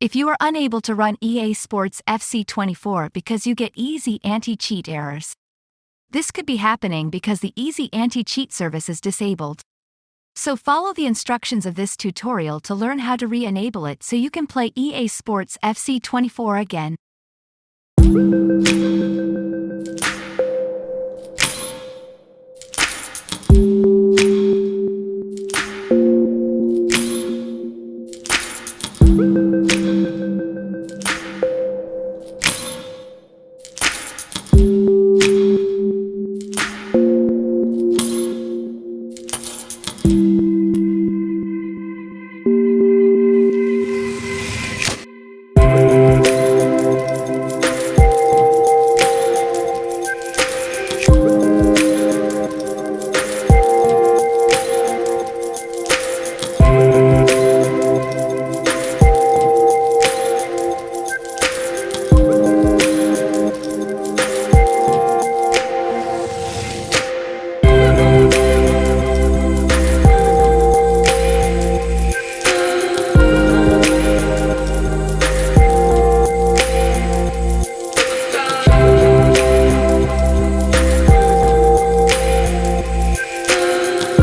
If you are unable to run EA Sports FC24 because you get easy anti-cheat errors, this could be happening because the easy anti-cheat service is disabled. So follow the instructions of this tutorial to learn how to re-enable it so you can play EA Sports FC24 again.